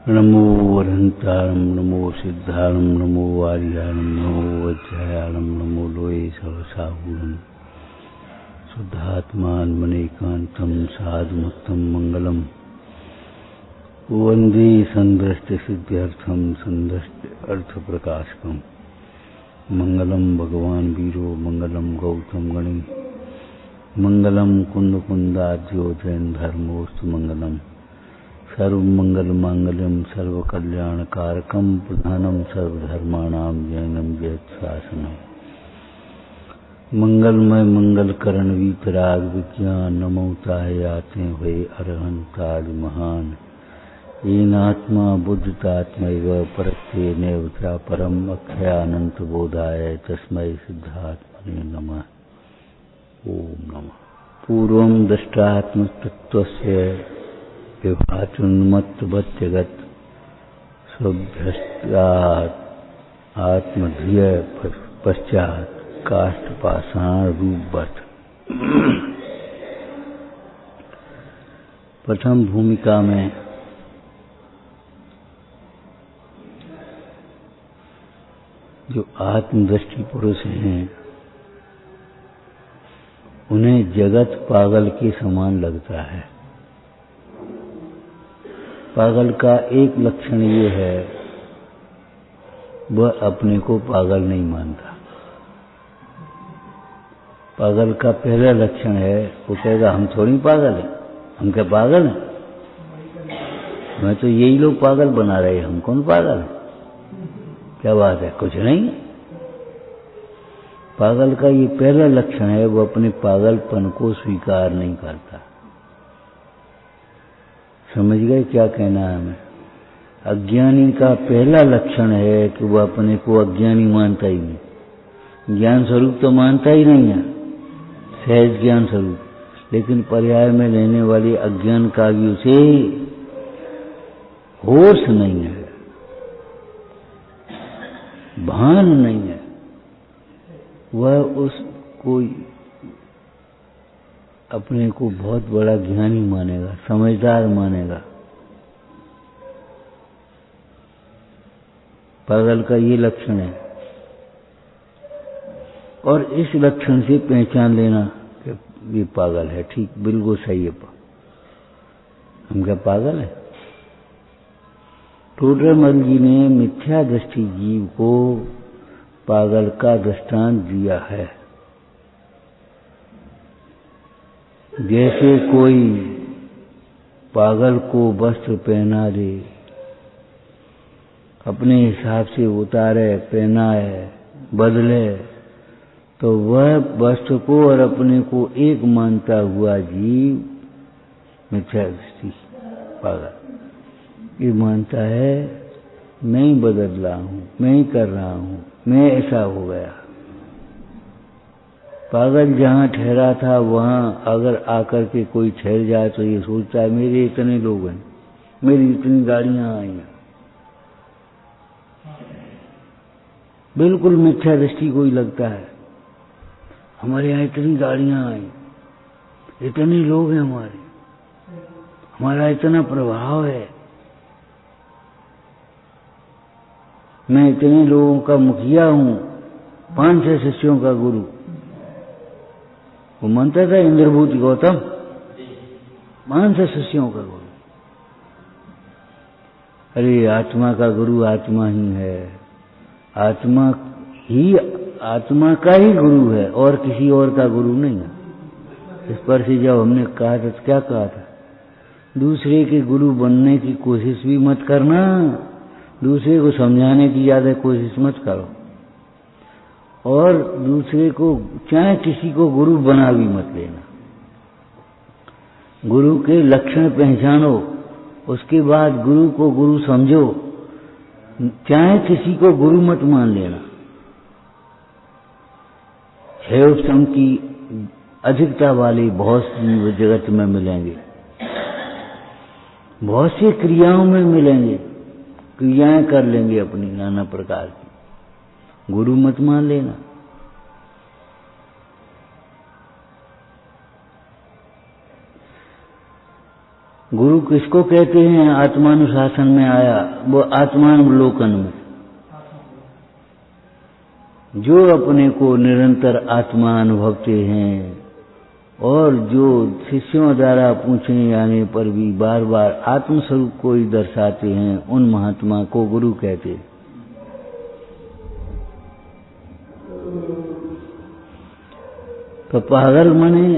नमो अरहंतारं नमो सिद्धारं नमो आर्याणं नमो वज्रायाणं नमो लोये सहसाहूरं शुद्धात्मान्मनेकान्तं साधुमुक्तं मंगलम् वंदे संदृष्टि सिद्ध्यर्थं संदृष्टि अर्थ प्रकाशकम् मंगलम भगवान वीरो मंगलम गौतम गणे मंगलम कुंद कुंदाद्यो जैन धर्मोस्तु मंगलम सर्वमंगल मांगल्यम सर्वकल्याणकारकम प्रधानम सर्वधर्माणां जैनम जयत शासनम मंगलमय मंगलकरण वीतराग विज्ञान नमोताय आते हुए अरहंताज महान येनात्मा बुद्धतात्मैव परत्वे नैवत्रा परम अक्षयानंत बोधाय तस्मै सिद्धात्मने नमः। ओम नमः। पूर्वं दृष्टात्मतत्त्वस्य विभाचुन्मत्तवत्यगत स्वभ्यस्तात् आत्मधिय पश्चात काष्ठपाषाण रूपवत्। प्रथम भूमिका में जो आत्मदृष्टि पुरुष हैं उन्हें जगत पागल के समान लगता है। पागल का एक लक्षण ये है, वह अपने को पागल नहीं मानता। पागल का पहला लक्षण है, वो कहेगा हम थोड़ी पागल हैं, हम क्या पागल हैं, मैं तो यही लोग पागल बना रहे हैं, हम कौन पागल है, क्या बात है, कुछ नहीं। पागल का ये पहला लक्षण है, वो अपने पागलपन को स्वीकार नहीं करता। समझ गए क्या कहना है हमें? अज्ञानी का पहला लक्षण है कि वह अपने को अज्ञानी मानता ही नहीं। ज्ञान स्वरूप तो मानता ही नहीं है, सहज ज्ञान स्वरूप, लेकिन पर्याय में रहने वाले अज्ञान का भी उसे होश नहीं है, भान नहीं है। वह उसको अपने को बहुत बड़ा ज्ञानी मानेगा, समझदार मानेगा। पागल का ये लक्षण है, और इस लक्षण से पहचान लेना कि ये पागल है। ठीक, बिल्कुल सही है। हम क्या पागल है? टोडरमल जी ने मिथ्या दृष्टि जीव को पागल का दृष्टांत दिया है। जैसे कोई पागल को वस्त्र पहना दे, अपने हिसाब से उतारे, पहनाए, बदले, तो वह वस्त्र को और अपने को एक मानता हुआ जीव मिथ्या दृष्टि पागल ये मानता है, मैं ही बदल रहा हूं, मैं ही कर रहा हूं, मैं ऐसा हो गया। पागल जहां ठहरा था वहां अगर आकर के कोई ठहर जाए तो ये सोचता है मेरे इतने लोग हैं, मेरी इतनी गाड़ियां आई हैं। बिल्कुल मिथ्या दृष्टि को ही लगता है, हमारे यहाँ इतनी गाड़ियां आई, इतने लोग हैं हमारे, हमारा इतना प्रभाव है, मैं इतने लोगों का मुखिया हूं, 500 शिष्यों का गुरु। वो मानता था इंद्रभूति गौतम 500 शिष्यों का गुरु। अरे आत्मा का गुरु आत्मा ही है, आत्मा ही आत्मा का ही गुरु है, और किसी और का गुरु नहीं है। इस पर से जब हमने कहा था तो क्या कहा था, दूसरे के गुरु बनने की कोशिश भी मत करना, दूसरे को समझाने की ज्यादा कोशिश मत करो, और दूसरे को चाहे किसी को गुरु बना भी मत लेना। गुरु के लक्षण पहचानो, उसके बाद गुरु को गुरु समझो, चाहे किसी को गुरु मत मान लेना। क्षयोपम की अधिकता वाले बहुत सी जगत में मिलेंगे, बहुत सी क्रियाओं में मिलेंगे, क्रियाएं कर लेंगे अपनी नाना प्रकार की, गुरु मत मान लेना। गुरु किसको कहते हैं? आत्मानुशासन में आया, वो आत्मावलोकन में, जो अपने को निरंतर आत्मा अनुभवते हैं और जो शिष्यों द्वारा पूछने जाने पर भी बार बार आत्मस्वरूप को ही दर्शाते हैं, उन महात्मा को गुरु कहते हैं। तो पागल माने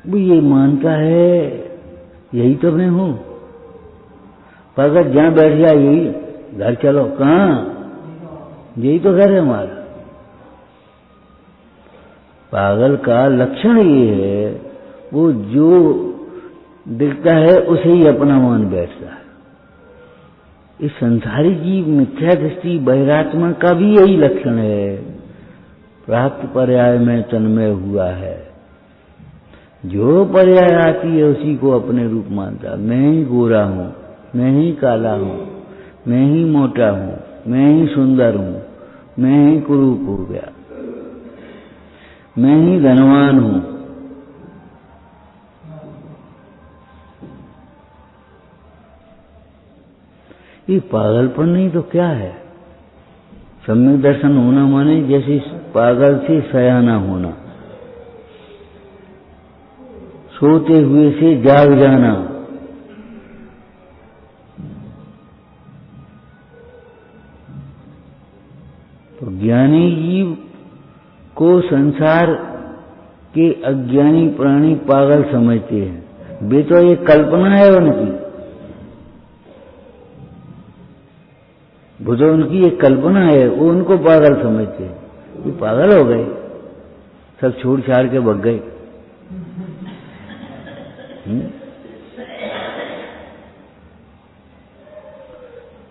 वो ये मानता है यही तो मैं हूं। पागल जहां बैठ गया यही घर, चलो कहां, यही तो घर है हमारा। पागल का लक्षण ये है, वो जो दिखता है उसे ही अपना मान बैठता है। इस संसारी जीव मिथ्या दृष्टि बहिरात्मा का भी यही लक्षण है। प्राप्त पर्याय में तन्मय हुआ है, जो पर्याय आती है उसी को अपने रूप मानता। मैं ही गोरा हूं, मैं ही काला हूं, मैं ही मोटा हूं, मैं ही सुंदर हूं, मैं ही कुरूप हो गया, मैं ही धनवान हूं। ये पागलपन नहीं तो क्या है? सम्यक दर्शन होना माने जैसे पागल से सयाना होना, सोते हुए से जाग जाना। तो ज्ञानी जीव को संसार के अज्ञानी प्राणी पागल समझते हैं। वे तो ये कल्पना है उनकी, वो तो उनकी एक कल्पना है, वो उनको पागल समझते हैं। ये पागल हो गए, सब छोड़ छाड़ के भग गए।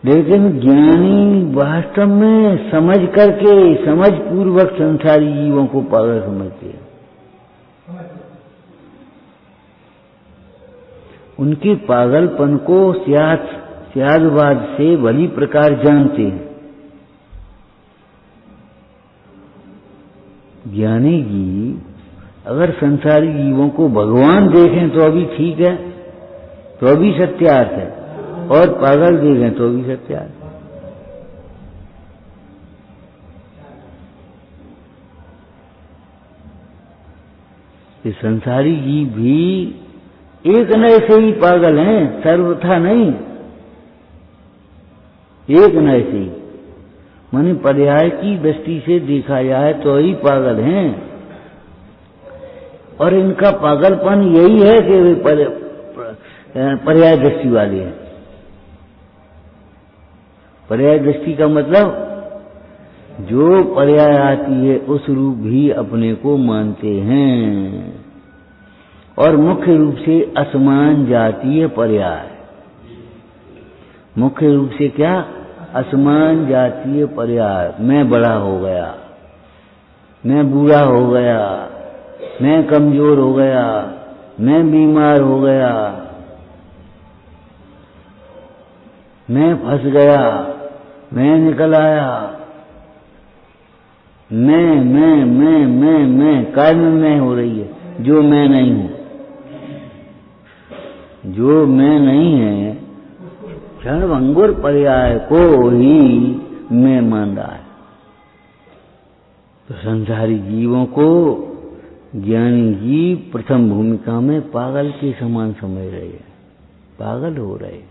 लेकिन ज्ञानी वास्तव में समझ करके, समझ पूर्वक संसारी जीवों को पागल समझते हैं। उनके पागलपन को स्यादवाद से भली प्रकार जानते हैं। ज्ञानी जी अगर संसारी जीवों को भगवान देखें तो अभी ठीक है, तो अभी सत्यार्थ है, और पागल देखें तो भी सत्यार्थ। ये संसारी जीव भी एक न ऐसे ही पागल हैं, सर्वथा नहीं, एक न ऐसे ही। माने पर्याय की दृष्टि से देखा जाए तो ही पागल हैं, और इनका पागलपन यही है कि वे पर्याय दृष्टि वाले हैं। पर्याय दृष्टि का मतलब जो पर्याय आती है उस रूप भी अपने को मानते हैं, और मुख्य रूप से असमान जातीय पर्याय। मुख्य रूप से क्या? असमान जातीय पर्याय। मैं बड़ा हो गया, मैं बूढ़ा हो गया, मैं कमजोर हो गया, मैं बीमार हो गया, मैं फंस गया, मैं निकल आया। मैं काय में हो रही है, जो मैं नहीं हूं। जो मैं नहीं है क्षणभंगुर पर्याय को ही मैं मान रहा है। तो संसारी जीवों को ज्ञानी जीव प्रथम भूमिका में पागल के समान समझ रहे हैं, पागल हो रहे हैं।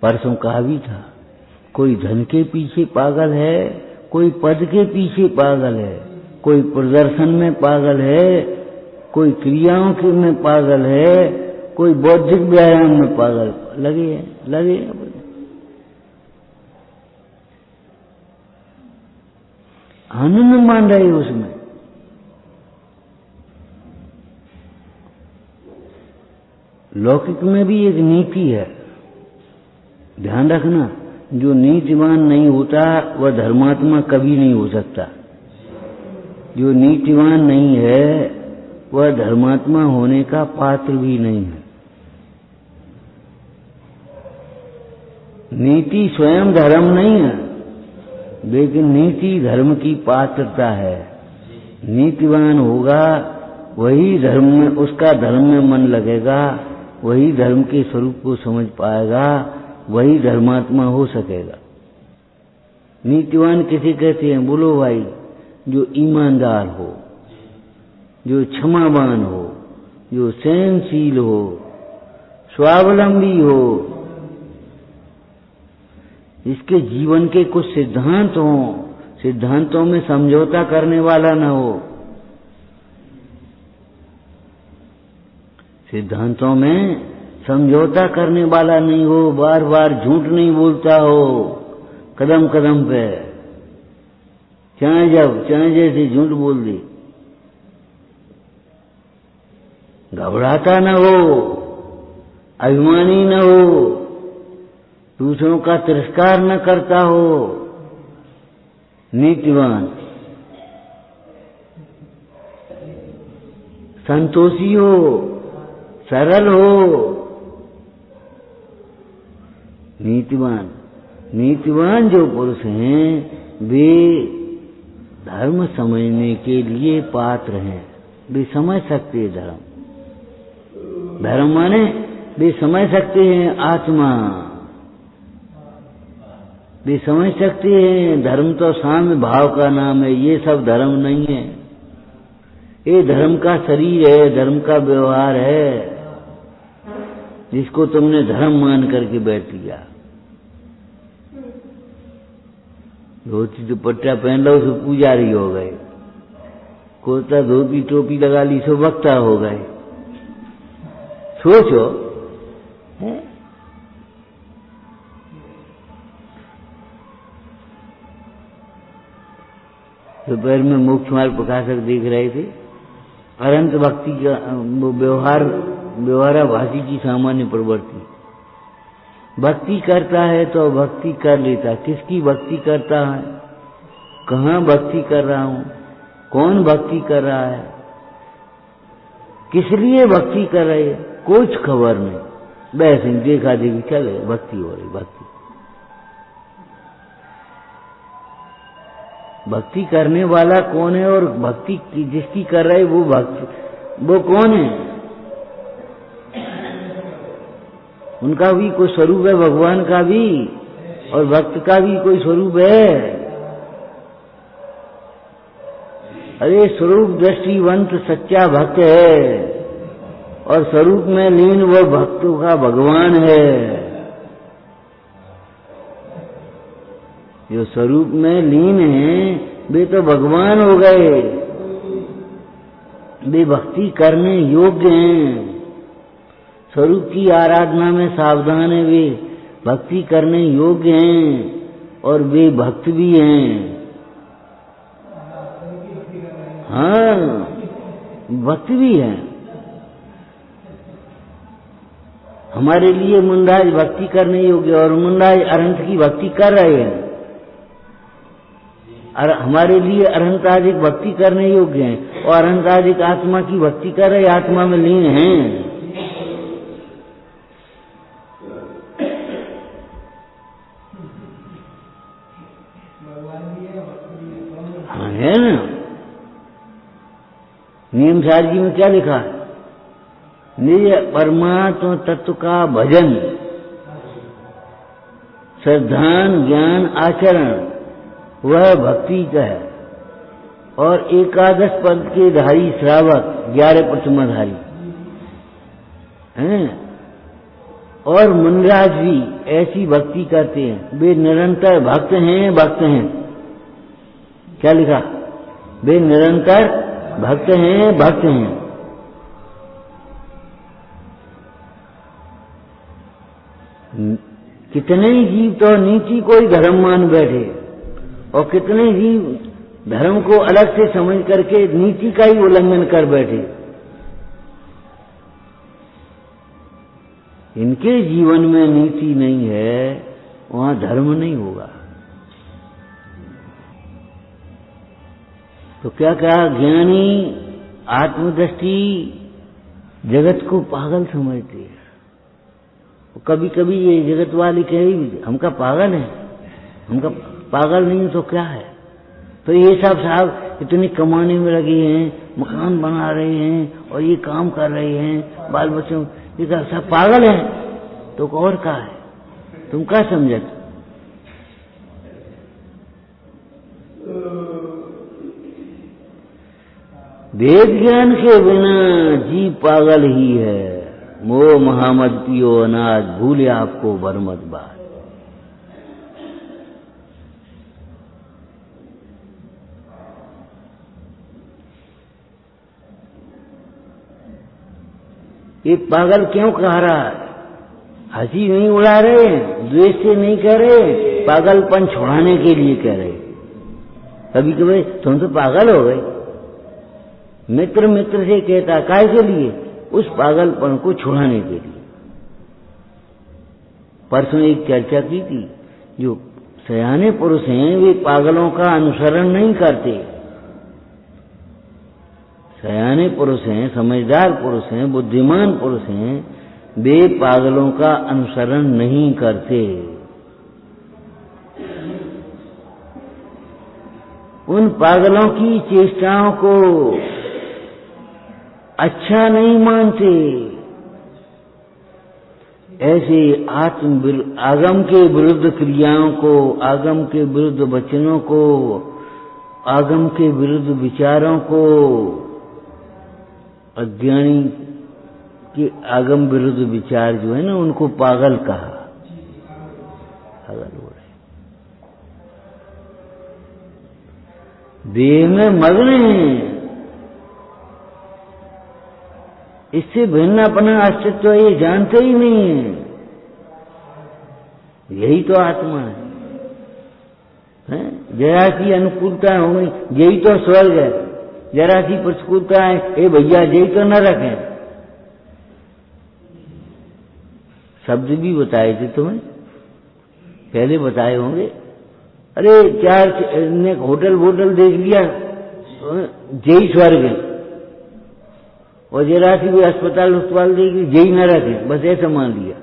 परसों कहा भी था, कोई धन के पीछे पागल है, कोई पद के पीछे पागल है, कोई प्रदर्शन में पागल है, कोई क्रियाओं के में पागल है, कोई बौद्धिक व्यायाम में पागल लगे हैं। आनंद मान रहे उसमें। लौकिक में भी एक नीति है, ध्यान रखना। जो नीतिवान नहीं होता वह धर्मात्मा कभी नहीं हो सकता। जो नीतिवान नहीं है वह धर्मात्मा होने का पात्र भी नहीं है। नीति स्वयं धर्म नहीं है, लेकिन नीति धर्म की पात्रता है। नीतिवान होगा वही धर्म में, उसका धर्म में मन लगेगा, वही धर्म के स्वरूप को समझ पाएगा, वही धर्मात्मा हो सकेगा। नीतिवान किसे कहते हैं? बोलो भाई, जो ईमानदार हो, जो क्षमावान हो, जो सहनशील हो, स्वावलंबी हो, इसके जीवन के कुछ सिद्धांत हों, सिद्धांतों में समझौता करने वाला न हो, सिद्धांतों में समझौता करने वाला नहीं हो, बार बार झूठ नहीं बोलता हो, कदम कदम पे चाहे जैसे झूठ बोल दे, घबराता न हो, अभिमानी न हो, दूसरों का तिरस्कार न करता हो, नीतिवान, संतोषी हो, सरल हो, नीतिवान। नीतिवान जो पुरुष हैं वे धर्म समझने के लिए पात्र हैं, वे समझ सकते हैं धर्म। धर्म माने वे समझ सकते हैं आत्मा, वे समझ सकते हैं धर्म तो साम्य भाव का नाम है, ये सब धर्म नहीं है, ये धर्म का शरीर है, धर्म का व्यवहार है, जिसको तुमने धर्म मान करके बैठ लिया। धोती दुपट्टा पहन लो सो पुजारी हो गए, कुर्ता धोती टोपी लगा ली सो वक्ता हो गए। सोचो, है? दोपहर में मोक्षमार्ग प्रकाशक देख रहे थे, अनंत भक्ति का व्यवहाराभासी की सामान्य प्रवृत्ति। भक्ति करता है तो भक्ति कर लेता, किसकी भक्ति करता है, कहाँ भक्ति कर रहा हूं, कौन भक्ति कर रहा है, किस लिए भक्ति कर रहे है, कुछ खबर नहीं, वैसे देखा देखी चले भक्ति हो रही। भक्ति करने वाला कौन है और भक्ति जिसकी कर रहे वो कौन है? उनका भी कोई स्वरूप है, भगवान का भी, और भक्त का भी कोई स्वरूप है। अरे स्वरूप दृष्टिवंत सच्चा भक्त है और स्वरूप में लीन वो भक्तों का भगवान है। जो स्वरूप में लीन है वे तो भगवान हो गए, वे भक्ति करने योग्य हैं। स्वरूप की आराधना में सावधान है, वे भक्ति करने योग्य हैं और वे भक्त भी हैं। हाँ, भक्त भी हैं। हमारे लिए मुंडाज भक्ति करने योग्य और मुंडाज अनंत की भक्ति कर रहे हैं, और हमारे लिए अनंताधिक भक्ति करने योग्य हैं और अनंताधिक आत्मा की भक्ति कर रहे, आत्मा में लीन हैं। हाँ, है ना। नियम सारजी में क्या लिखा है? निज परमात्म तत्व का भजन, श्रद्धान ज्ञान आचरण, वह भक्ति का है। और एकादश पद के धारी श्रावक 11 प्रतिमाधारी हैं, और मुनिराज भी ऐसी भक्ति करते हैं, वे निरंतर भक्त हैं। क्या लिखा? वे निरंतर भक्त हैं। कितने जीव तो नीति को ही धर्म मान बैठे और कितने जीव धर्म को अलग से समझ करके नीति का ही उल्लंघन कर बैठे। इनके जीवन में नीति नहीं है, वहां धर्म नहीं होगा। तो क्या कहा? ज्ञानी आत्मदृष्टि जगत को पागल समझते हैं। कभी कभी ये जगत वाले कहे हमका पागल है, पागल नहीं तो क्या है? तो ये सब साहब इतनी कमाने में लगे हैं, मकान बना रहे हैं और ये काम कर रहे हैं, बाल बच्चों, ये सब पागल है। तो और क्या है, तुम क्या समझत? वेद ज्ञान के बिना जी पागल ही है। मोह महामद पियो अनाज, भूले आपको बरमद बात। ये पागल क्यों कह रहा है? हंसी नहीं उड़ा रहे, द्वेष से नहीं कह रहे, पागलपन छुड़ाने के लिए कह रहे। कभी कभी तुम तो पागल हो गए। मित्र मित्र से कहता, काय के लिए? उस पागलपन को छुड़ाने के लिए। परसों एक चर्चा की थी, जो सयाने पुरुष हैं वे पागलों का अनुसरण नहीं करते। सयाने पुरुष हैं, समझदार पुरुष हैं, बुद्धिमान पुरुष हैं, वे पागलों का अनुसरण नहीं करते। उन पागलों की चेष्टाओं को अच्छा नहीं मानते। ऐसे आगम के विरुद्ध क्रियाओं को, आगम के विरुद्ध वचनों को, आगम के विरुद्ध विचारों को, अज्ञानी के आगम विरुद्ध विचार जो है ना, उनको पागल कहा। पागल हो रहे, देह में मग्न हैं। इससे भिन्न अपना अस्तित्व ये जानते ही नहीं है। यही तो आत्मा है। जरा सी अनुकूलता होगी, यही तो स्वर्ग है। जरा सी प्रतिकूलता है, ए भैया यही तो नरक है। शब्द भी बताए थे तुम्हें, पहले बताए होंगे। अरे चार ने होटल वोटल देख लिया, यही स्वर्ग है। और जरा सी भी अस्पताल उस्पताल देख ली, यही नरक है। बस ऐसा मान लिया।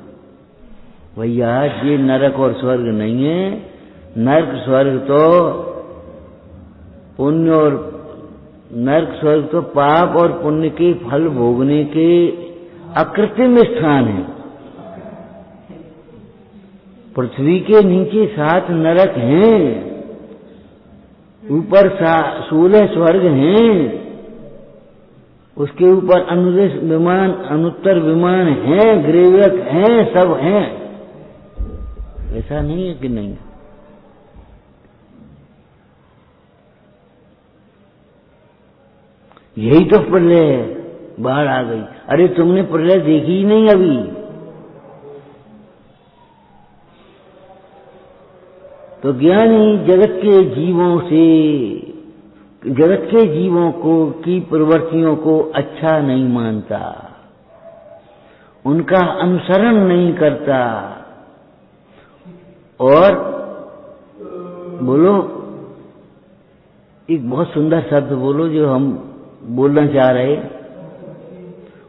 भैया ये नरक और स्वर्ग नहीं है। नरक स्वर्ग तो पुण्य और नरक स्वर्ग तो पाप और पुण्य के फल भोगने के अकृत्रिम स्थान है। पृथ्वी के नीचे 7 नरक हैं, ऊपर 16 स्वर्ग हैं, उसके ऊपर अनुदेश विमान, अनुत्तर विमान हैं, ग्रेवक हैं, सब हैं। ऐसा नहीं है कि नहीं। यही तो प्रलय है, बाढ़ आ गई। अरे तुमने प्रलय देखी ही नहीं अभी। तो ज्ञानी जगत के जीवों से, जगत के जीवों को की प्रवृत्तियों को अच्छा नहीं मानता, उनका अनुसरण नहीं करता। और बोलो, एक बहुत सुंदर शब्द बोलो जो हम बोलना चाह रहे,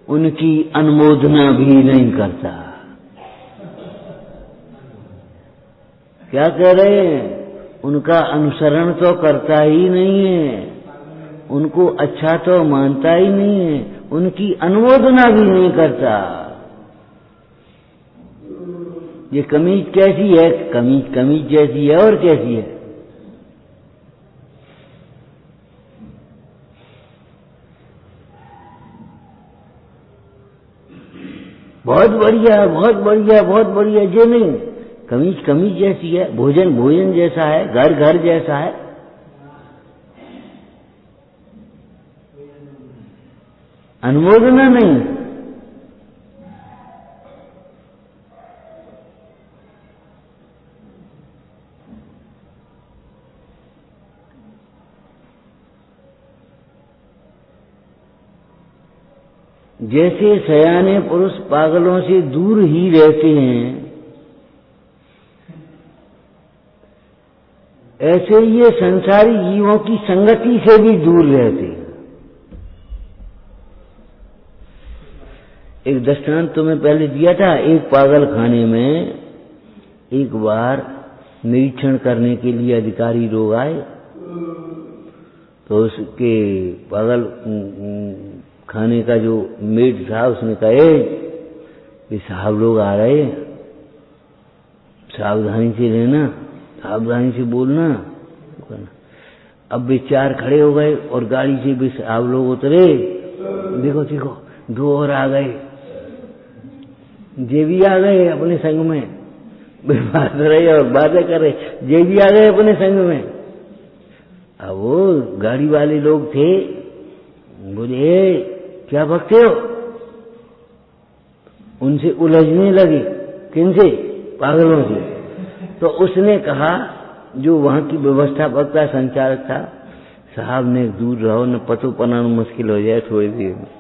उनकी अनुमोदना भी नहीं करता। क्या कह रहे हैं? उनका अनुसरण तो करता ही नहीं है, उनको अच्छा तो मानता ही नहीं है, उनकी अनुमोदना भी नहीं करता। ये कमीज कैसी है? कमीज जैसी है और कैसी है? बहुत बढ़िया, बहुत बढ़िया, बहुत बढ़िया। ये नहीं, कमीज जैसी है, भोजन जैसा है, घर जैसा है। अनुमोदना नहीं। जैसे सयाने पुरुष पागलों से दूर ही रहते हैं, ऐसे ये संसारी जीवों की संगति से भी दूर रहते हैं। एक दृष्टांत तुम्हें पहले दिया था। एक पागल खाने में एक बार निरीक्षण करने के लिए अधिकारी लोग आए। तो उसके पागल खाने का जो मेड था उसने कहा कि साहब लोग आ रहे हैं, सावधानी से रहना, सावधानी से बोलना। अब वे चार खड़े हो गए और गाड़ी से भी साहब लोग उतरे। देखो देखो दो और आ गए, जे भी आ गए अपने संग में, बात रहे और बातें कर रहे, जे भी आ गए अपने संग में। अब वो गाड़ी वाले लोग थे, बोले क्या बकते हो, उनसे उलझने लगे। किनसे? पागलों से। तो उसने कहा, जो वहां की व्यवस्थापक था, संचालक था, साहब ने दूर रहो, न पतो पनाना मुश्किल हो जाए थोड़ी देर में।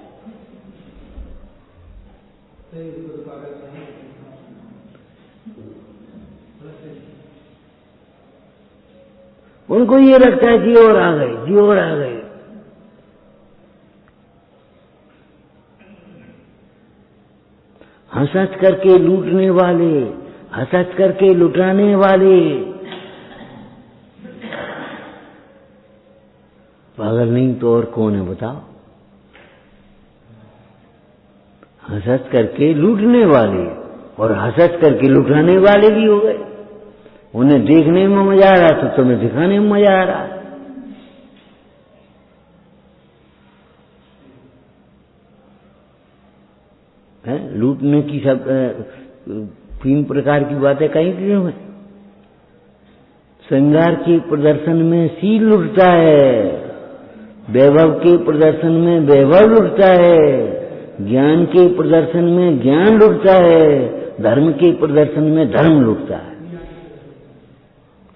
उनको ये लगता है जी और आ गए, जी और आ गए। हंस करके लूटने वाले, हंस करके लुटाने वाले पागल नहीं तो और कौन है बताओ? हंस करके लूटने वाले और हंस करके लुटाने वाले भी हो गए। उन्हें देखने में मजा आ रहा तो तुम्हें दिखाने में मजा आ रहा। है लूटने की सब 3 प्रकार की बातें कहीं क्यों है? श्रृंगार के प्रदर्शन में शील लुटता है, वैभव के प्रदर्शन में वैभव लुटता है, ज्ञान के प्रदर्शन में ज्ञान लुटता है, धर्म के प्रदर्शन में धर्म लुटता है।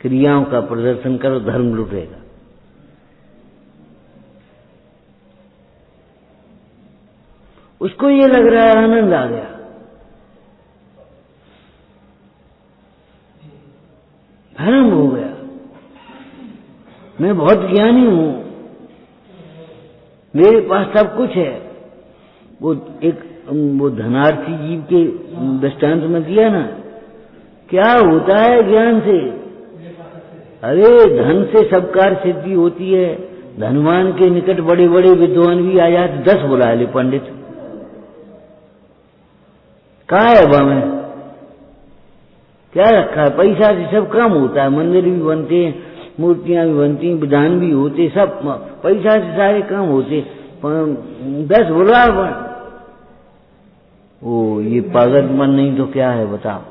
क्रियाओं का प्रदर्शन करो, धर्म लुटेगा। उसको ये लग रहा है आनंद आ गया, धर्म हो गया, मैं बहुत ज्ञानी हूं, मेरे पास सब कुछ है। वो धनार्थी जीव के दृष्टांत में दिया ना, क्या होता है ज्ञान से? अरे धन से सब कार्य सिद्धि होती है। धनवान के निकट बड़े बड़े विद्वान भी आ जाते, 10 बुला ले पंडित, कहा है बामें क्या रखा है? पैसा से सब काम होता है, मंदिर भी बनते हैं, मूर्तियां भी बनती हैं, विधान भी होते, सब पैसा से सारे काम होते। 10 बुला ओ ये पागल मन नहीं तो क्या है बताओ?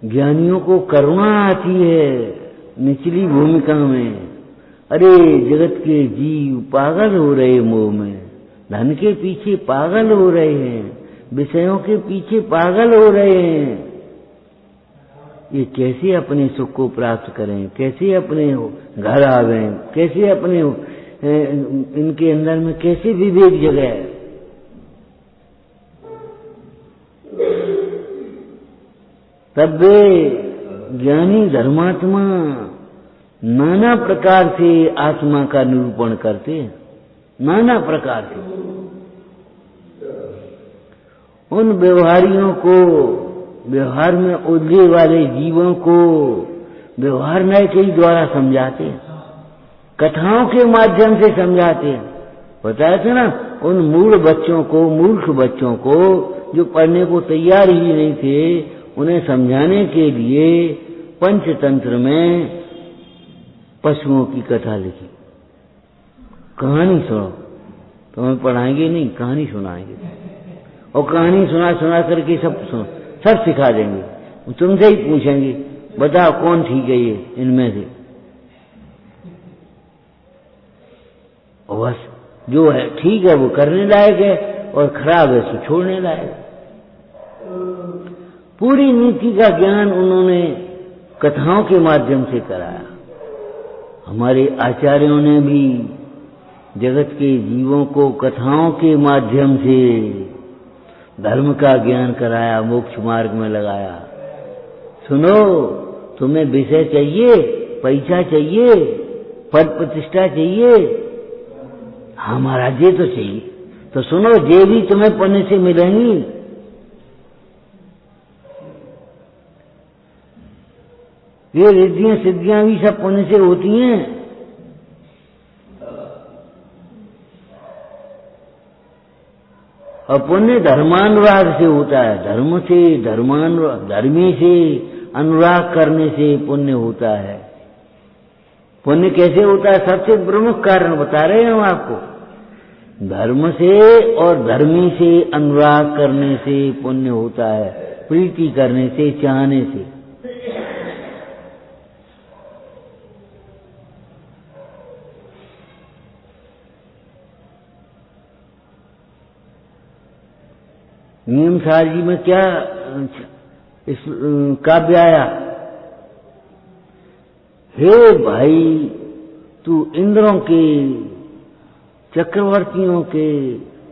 ज्ञानियों को करुणा आती है निचली भूमिका में। अरे जगत के जीव पागल हो रहे मोह में, धन के पीछे पागल हो रहे हैं, विषयों के पीछे पागल हो रहे हैं। ये कैसे अपने सुख को प्राप्त करें, कैसे अपने घर आवें, कैसे अपने इनके अंदर में कैसे विवेक जगे? तब वे ज्ञानी धर्मात्मा नाना प्रकार से आत्मा का निरूपण करते हैं, नाना प्रकार से। उन व्यवहारियों को, व्यवहार में उलझे वाले जीवों को व्यवहार न्याय के द्वारा समझाते हैं, कथाओं के माध्यम से समझाते हैं। बताया था ना, उन मूढ़ बच्चों को, मूर्ख बच्चों को जो पढ़ने को तैयार ही नहीं थे, उन्हें समझाने के लिए पंचतंत्र में पशुओं की कथा लिखी। कहानी सुनो, तुम्हें पढ़ाएंगे नहीं, कहानी सुनाएंगे, और कहानी सुना सुना करके सब सिखा देंगे। तुमसे ही पूछेंगे बताओ कौन ठीक है ये इनमें से, और बस जो है ठीक है वो करने लायक है, और खराब है सो छोड़ने लायक है। पूरी नीति का ज्ञान उन्होंने कथाओं के माध्यम से कराया। हमारे आचार्यों ने भी जगत के जीवों को कथाओं के माध्यम से धर्म का ज्ञान कराया, मोक्ष मार्ग में लगाया। सुनो, तुम्हें विषय चाहिए, पैसा चाहिए, पद प्रतिष्ठा चाहिए, हाँ महाराज ये तो चाहिए, तो सुनो, ये भी तुम्हें पुण्य से मिलेंगी। ये रिद्धियां सिद्धियां भी सब पुण्य से होती हैं। और पुण्य धर्मानुराग से होता है। धर्म से धर्मी से अनुराग करने से पुण्य होता है। पुण्य कैसे होता है? सबसे प्रमुख कारण बता रहे हैं हम आपको। धर्म से और धर्मी से अनुराग करने से पुण्य होता है, प्रीति करने से, चाहने से। नियम सार जी में क्या इस काव्य आया? हे भाई, तू इंद्रों के, चक्रवर्तियों के,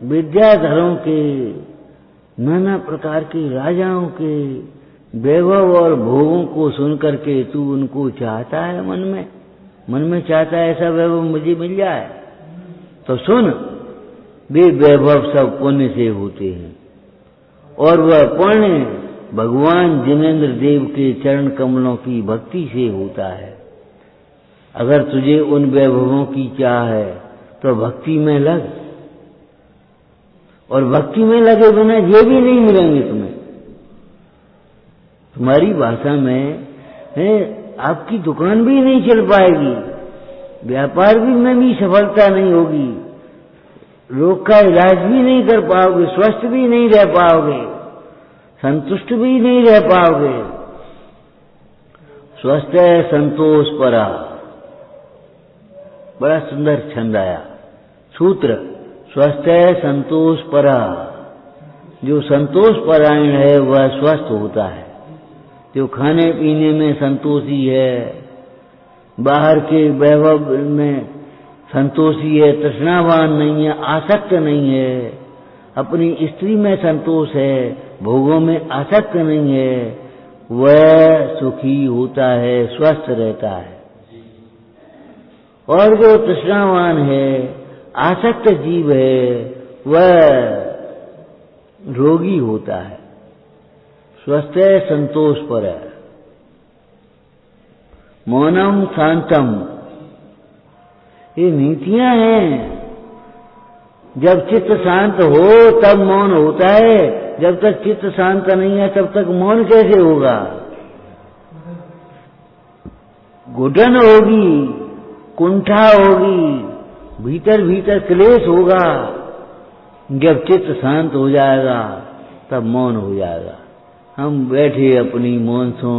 विद्याधरों के, नाना प्रकार के राजाओं के वैभव और भोगों को सुनकर के तू उनको चाहता है, मन में चाहता है ऐसा वैभव मुझे मिल जाए। तो सुन, वे वैभव सब पुण्य से होते हैं, और वह पुण्य भगवान जिनेन्द्र देव के चरण कमलों की भक्ति से होता है। अगर तुझे उन वैभवों की चाह है तो भक्ति में लग, और भक्ति में लगे बिना ये भी नहीं मिलेंगे तुम्हें। तुम्हारी भाषा में है, आपकी दुकान भी नहीं चल पाएगी, व्यापार में भी सफलता नहीं होगी, रोग का इलाज भी नहीं कर पाओगे, स्वस्थ भी नहीं रह पाओगे, संतुष्ट भी नहीं रह पाओगे। स्वस्थ है संतोष परा, बड़ा सुंदर छंद आया सूत्र। स्वस्थ है संतोष परा, जो संतोष परायण है वह स्वस्थ होता है। जो खाने पीने में संतोषी है, बाहर के वैभव में संतोषी है, तृष्णावान नहीं है, आसक्त नहीं है, अपनी स्त्री में संतोष है, भोगों में आसक्त नहीं है, वह सुखी होता है, स्वस्थ रहता है। और जो तृष्णावान है, आसक्त जीव है, वह रोगी होता है। स्वस्थ है संतोष पर है। मौनम शांतम, ये नीतियां हैं। जब चित्त शांत हो तब मौन होता है, जब तक चित्त शांत नहीं है तब तक मौन कैसे होगा? घुटन होगी, कुंठा होगी, भीतर भीतर क्लेश होगा। जब चित्त शांत हो जाएगा तब मौन हो जाएगा। हम बैठे अपनी मौन सो,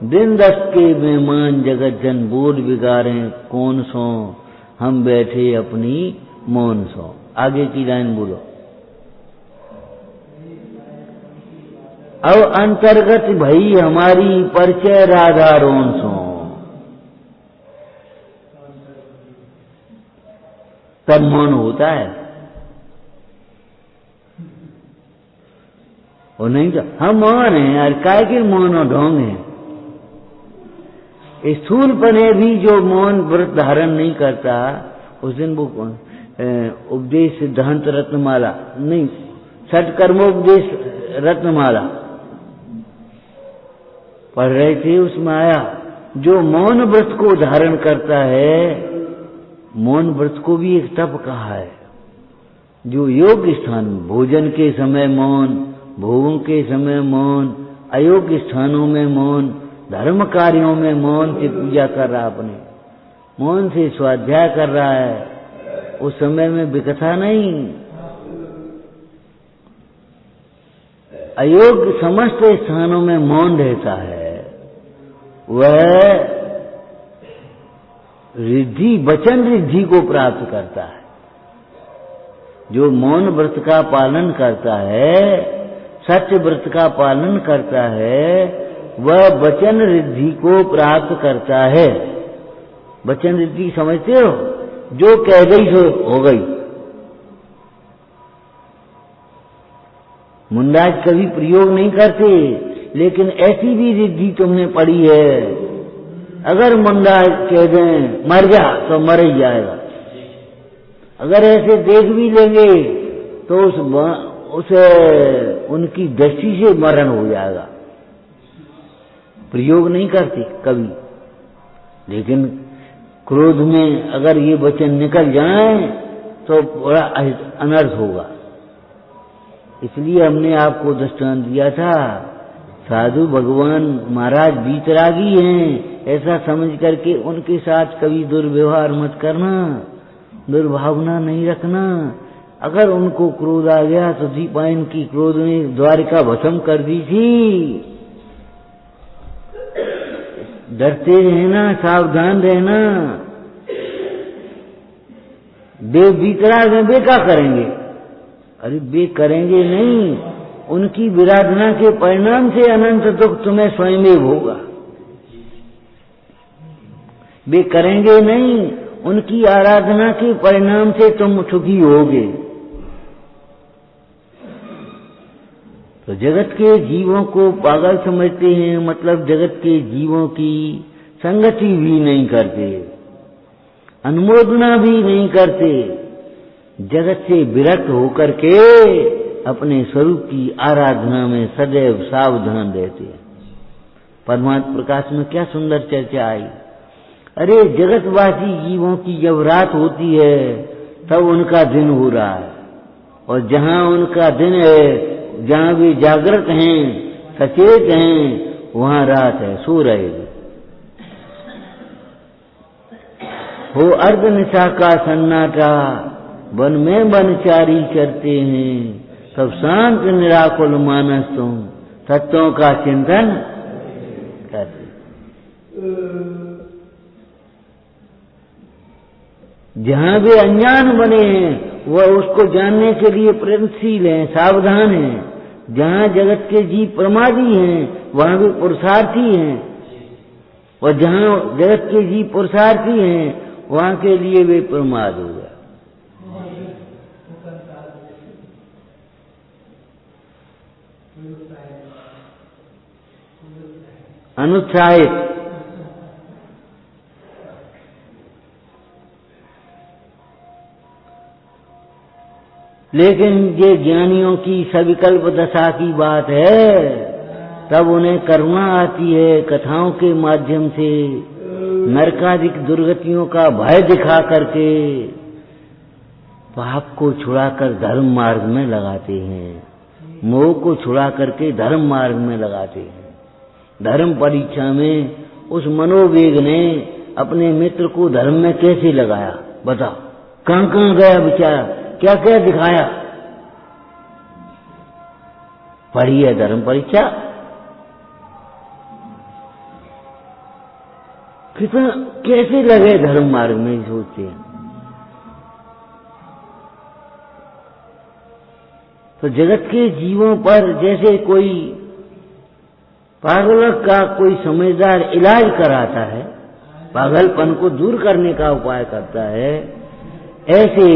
दिन दस के मेहमान जगत जन बोल बिगाड़े कौन सो, हम बैठे अपनी मौन सो। आगे की लाइन बोलो। अब अंतर्गत भई हमारी परिचय राधा रोन सो, तब मौन होता है। और नहीं तो हम मौन हैं यार, काय के मौन और ढोंग हैं। स्थूल पने भी जो मौन व्रत धारण नहीं करता, उस दिन वो उपदेश सिद्धांत रत्नमाला नहीं, छठ कर्मोपदेश रत्नमाला पढ़ रहे थे, उसमें आया जो मौन व्रत को धारण करता है, मौन व्रत को भी एक तप कहा है। जो योग्य स्थान, भोजन के समय मौन, भोगों के समय मौन, अयोग्य स्थानों में मौन, धर्म कार्यों में मौन से पूजा कर रहा, अपने मौन से स्वाध्याय कर रहा है, उस समय में विकथा नहीं। अयोग्य समस्त स्थानों में मौन रहता है, वह रिद्धि वचन रिद्धि को प्राप्त करता है। जो मौन व्रत का पालन करता है, सत्य व्रत का पालन करता है, वह वचन रिद्धि को प्राप्त करता है। वचन रिद्धि समझते हो? जो कह गई सो हो गई। मुंडाज कभी प्रयोग नहीं करते, लेकिन ऐसी भी रिद्धि तुमने पढ़ी है, अगर मुंडाज कह दें मर जा तो मर ही जाएगा। अगर ऐसे देख भी लेंगे तो उसे उनकी दृष्टि से मरण हो जाएगा। प्रयोग नहीं करते कभी, लेकिन क्रोध में अगर ये वचन निकल जाए तो बड़ा अनर्थ होगा। इसलिए हमने आपको दृष्टांत दिया था, साधु भगवान महाराज वीतरागी हैं ऐसा समझ करके उनके साथ कभी दुर्व्यवहार मत करना, दुर्भावना नहीं रखना। अगर उनको क्रोध आ गया तो दीपायन की क्रोध ने द्वारिका भस्म कर दी थी। डरते रहना, सावधान रहना। वे वीतराग में वे क्या करेंगे? अरे वे करेंगे नहीं, उनकी विराधना के परिणाम से अनंत दुख तुम्हें स्वयं होगा। वे करेंगे नहीं, उनकी आराधना के परिणाम से तुम सुखी होगे। तो जगत के जीवों को पागल समझते हैं, मतलब जगत के जीवों की संगति भी नहीं करते, अनुमोदना भी नहीं करते। जगत से विरक्त होकर के अपने स्वरूप की आराधना में सदैव सावधान रहते हैं। परमात्मा प्रकाश में क्या सुंदर चर्चा आई। अरे जगतवासी जीवों की जब रात होती है तब उनका दिन हो रहा है, और जहां उनका दिन है, जहां वे जागृत हैं, सचेत हैं, वहां रात है, सो रहे। हो अर्ध निशा का सन्नाटा, वन में वनचारी करते हैं, सब शांत निराकुल मानस तुम तत्वों का चिंतन करते। जहां वे अज्ञान बने हैं वह उसको जानने के लिए प्रयत्नशील हैं, सावधान हैं। जहां जगत के जीव प्रमादी हैं वहां भी पुरुषार्थी हैं, और जहां जगत के जीव पुरुषार्थी हैं वहां के लिए वे प्रमाद हो गए। अनुत्साहित। लेकिन ये ज्ञानियों की सविकल्प दशा की बात है, तब उन्हें करुणा आती है। कथाओं के माध्यम से नरकादिक दुर्गतियों का भय दिखा करके पाप को छुड़ाकर धर्म मार्ग में लगाते हैं, मोह को छुड़ा करके धर्म मार्ग में लगाते हैं। धर्म परीक्षा में उस मनोवेग ने अपने मित्र को धर्म में कैसे लगाया, बताओ। कहां कहां गया बेचारा, क्या क्या दिखाया। पढ़ी है धर्म परीक्षा, कितना कैसे लगे धर्म मार्ग में, सोचते हैं। तो जगत के जीवों पर जैसे कोई पागल का कोई समझदार इलाज कराता है, पागलपन को दूर करने का उपाय करता है, ऐसे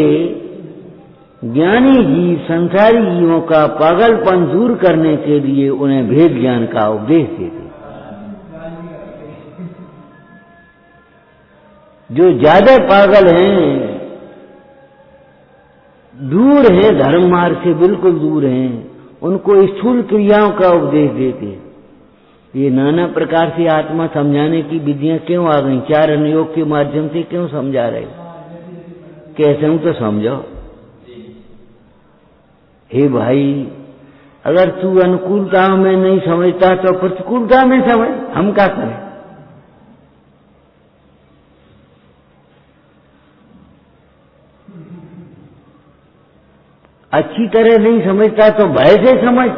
ज्ञानी जीव संसारी जीवों का पागलपन दूर करने के लिए उन्हें भेद ज्ञान का उपदेश देते। जो ज्यादा पागल हैं, दूर हैं धर्म मार्ग से, बिल्कुल दूर हैं, उनको स्थूल क्रियाओं का उपदेश देते। ये नाना प्रकार से आत्मा समझाने की विधियां क्यों आ गई? चारण योग के माध्यम से क्यों समझा रहे? कैसे हूं तो समझो। हे भाई, अगर तू अनुकूलता में नहीं समझता तो प्रतिकूलता में समझ, हम क्या करें? अच्छी तरह नहीं समझता तो भय से समझ।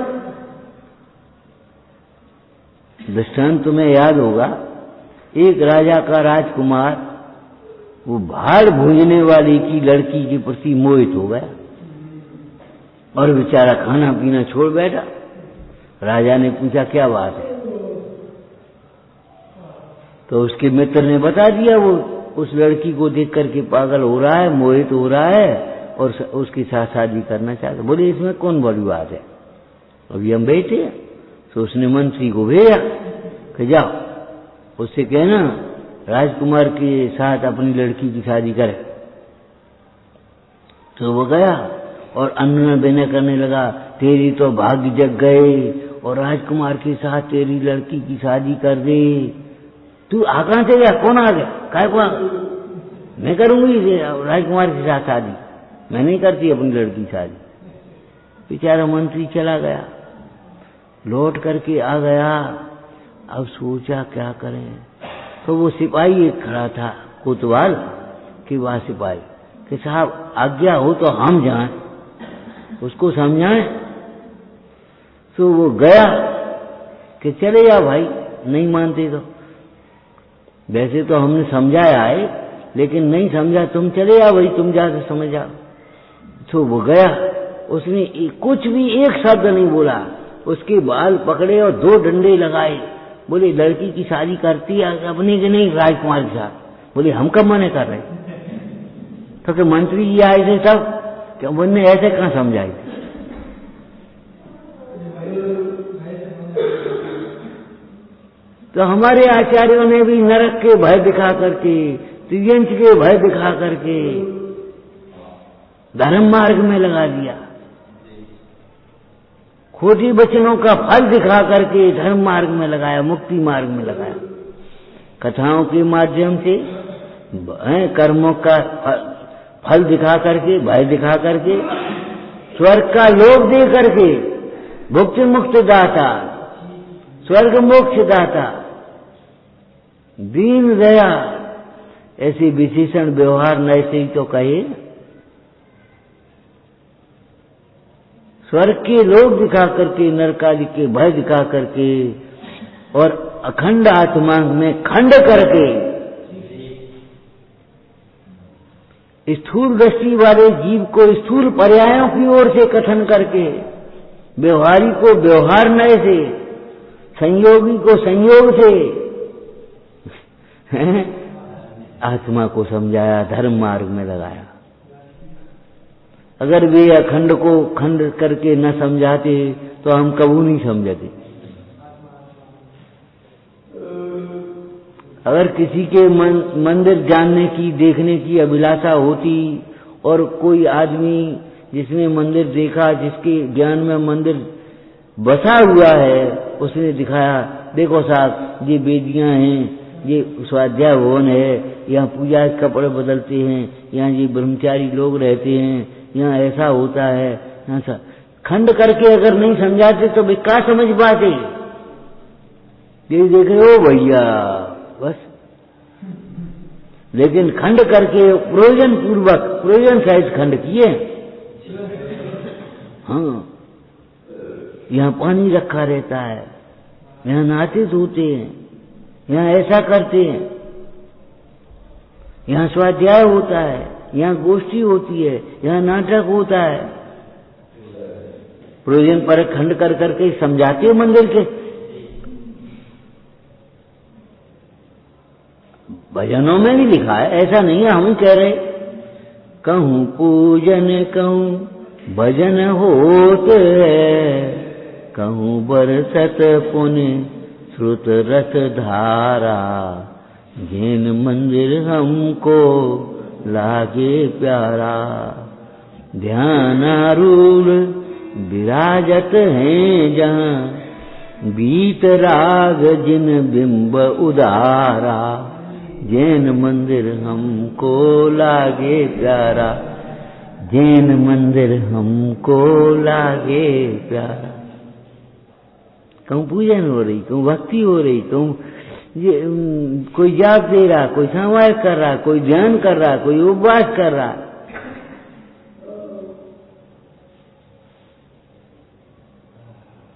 दृष्टांत तुम्हें याद होगा, एक राजा का राजकुमार वो भाड़ भूंजने वाली की लड़की के प्रति मोहित हो गया और बेचारा खाना पीना छोड़ बैठा। राजा ने पूछा क्या बात है, तो उसके मित्र ने बता दिया वो उस लड़की को देख करके पागल हो रहा है, मोहित हो रहा है और उसके साथ शादी करना चाहता। बोले इसमें कौन बड़ी बात है, अभी हम बैठे हैं। तो उसने मंत्री को भेजा कि जाओ उससे कहना राजकुमार के साथ अपनी लड़की की शादी करे। तो वो गया, और अन्न विनय करने लगा, तेरी तो भाग्य जग गए और राजकुमार के साथ तेरी लड़की की शादी कर दे। तू आ कहां से गया? कौन आ गया? काय को? मैं करूंगी राजकुमार के साथ शादी, मैं नहीं करती अपनी लड़की की शादी। बेचारा मंत्री चला गया, लौट करके आ गया। अब सोचा क्या करें, तो वो सिपाही एक खड़ा था कोतवाल कि वह सिपाही कि साहब आज्ञा हो तो हम जाएं, उसको समझाएं। तो वो गया कि चले जा भाई, नहीं मानते तो। वैसे तो हमने समझाया है, लेकिन नहीं समझा, तुम चले जा भाई, तुम जाके समझ आओ। तो वो गया, उसने कुछ भी एक शब्द नहीं बोला, उसके बाल पकड़े और 2 डंडे लगाए। बोले लड़की की शादी करती है अपने के नहीं राजकुमार के साथ। बोले हम कब मने कर रहे? तो मंत्री जी आए थे तब, क्या उन्होंने ऐसे कहां समझाई? तो हमारे आचार्यों ने भी नरक के भय दिखा करके, त्रियंच के भय दिखा करके धर्म मार्ग में लगा दिया। खोटी वचनों का फल दिखा करके धर्म मार्ग में लगाया, मुक्ति मार्ग में लगाया। कथाओं के माध्यम से कर्मों का फल दिखा करके, भय दिखा करके, स्वर्ग का लोक दे करके, भुक्ति मुक्त दाता, स्वर्ग मोक्ष दाता, दीन दया, ऐसे विशेषण व्यवहार न ऐसे ही तो कहे। स्वर्ग के लोक दिखा करके, नरकादि के भय दिखा करके और अखंड आत्मा में खंड करके, स्थूल दृष्टि वाले जीव को स्थूल पर्यायों की ओर से कथन करके, व्यवहारी को व्यवहार नय से, संयोगी को संयोग से आत्मा को समझाया, धर्म मार्ग में लगाया। अगर वे अखंड को खंड करके न समझाते तो हम कबू नहीं समझते। अगर किसी के मंदिर जानने की, देखने की अभिलाषा होती और कोई आदमी जिसने मंदिर देखा, जिसके ज्ञान में मंदिर बसा हुआ है, उसने दिखाया, देखो साहब ये वेदियां हैं, ये स्वाध्याय भवन है, यहाँ पूजा के कपड़े बदलते हैं, यहाँ ये ब्रह्मचारी लोग रहते हैं, यहाँ ऐसा होता है, यहाँ सा खंड करके अगर नहीं समझाते तो वे क्या समझ पाते? ये देख रहे हो भैया बस। लेकिन खंड करके प्रयोजन पूर्वक, प्रयोजन सहित खंड किए। हाँ, यहाँ पानी रखा रहता है, यहाँ नहाते धोते हैं, यहाँ ऐसा करते हैं, यहाँ स्वाध्याय होता है, यहाँ गोष्ठी होती है, यहाँ नाटक होता है। प्रयोजन पर खंड कर करके समझाते हो मंदिर के। भजनों में भी लिखा है, ऐसा नहीं है हम कह रहे। कहूँ पूजन कहूँ भजन होत है, कहूँ बरसत पुण्य श्रुत रस धारा, जिन मंदिर हमको लागे प्यारा, ध्यानारूढ़ विराजत हैं जहाँ, बीत राग जिन बिंब उदारा, जैन मंदिर हमको लागे प्यारा, जैन मंदिर हमको लागे प्यारा। कहूँ पूजन हो रही, कहूँ भक्ति हो रही, कहूँ ये कोई जाप दे रहा, कोई संवाद कर रहा, कोई ध्यान कर रहा, कोई उपवास कर रहा।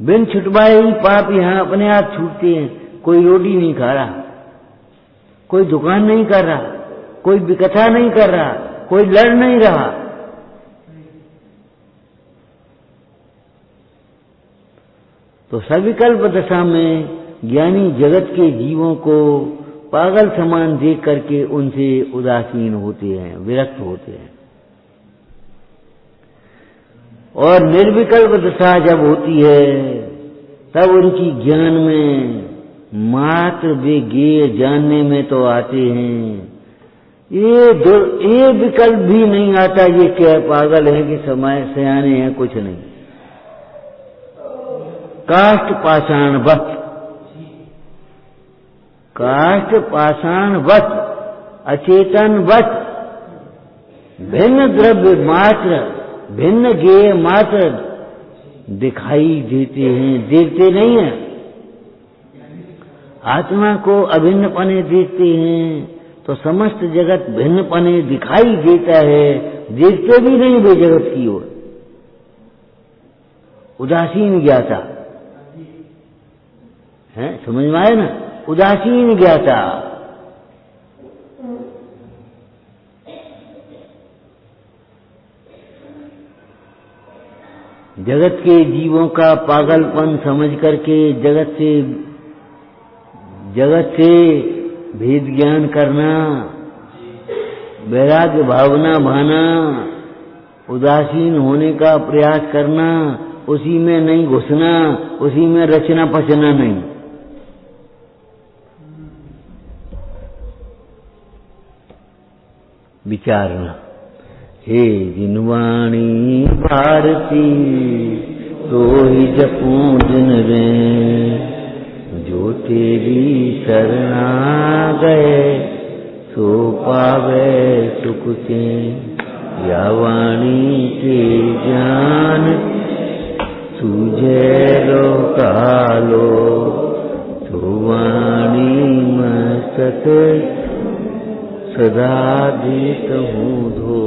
बिन छुटवाए ही पाप यहाँ अपने आप छूटते हैं। कोई रोटी नहीं खा रहा, कोई दुकान नहीं कर रहा, कोई विकथा नहीं कर रहा, कोई लड़ नहीं रहा। तो सविकल्प दशा में ज्ञानी जगत के जीवों को पागल समान देख करके उनसे उदासीन होते हैं, विरक्त होते हैं। और निर्विकल्प दशा जब होती है तब उनकी ज्ञान में मात्र वे ज्ञेय जानने में तो आते हैं, ये विकल्प भी नहीं आता ये क्या पागल है कि समय सयाने हैं, कुछ नहीं। काष्ठ पाषाणवत, काष्ठ पाषाणवत अचेतनवत भिन्न द्रव्य मात्र, भिन्न ज्ञेय मात्र दिखाई देते हैं, देखते नहीं हैं। आत्मा को अभिन्न पने देखते हैं तो समस्त जगत भिन्न पने दिखाई देता है, देखते भी नहीं वे जगत की ओर। उदासीन ज्ञाता है, समझ में आए ना, उदासीन ज्ञाता। जगत के जीवों का पागलपन समझ करके जगत से भेद ज्ञान करना, वैराग्य भावना भाना, उदासीन होने का प्रयास करना, उसी में नहीं घुसना, उसी में रचना पचना नहीं। विचारना। हे जिनवाणी भारती तो ही जपूं दिन रे, जो तेरी शरणा गए सो पावे सुख के। या वाणी के ज्ञान सूझे लो कालो, तो वाणी में सत सदा देत हूँ धो।